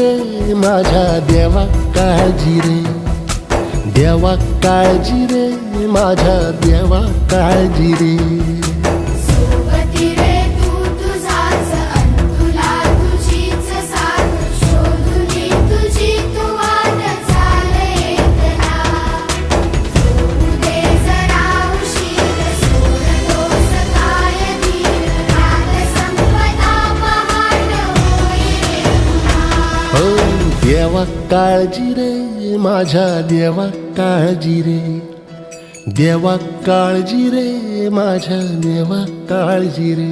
रे माझ्या देवा काळजी रे, देवा काळजी रे माझ्या देवा काळजी रे. सोबती रे तू तुझाच अंतुला तुझीच साथ, शोधुनी तुझी तू वाट चाल एकला. होऊ दे जरा उशीर, सोड दोष काय धीर, रात संपदा पहाट होई रे पुन्हा. हो देवा काळजी रे माझ्या देवा काळजी रे, देवा काळजी रे माझ्या देवा काळजी रे.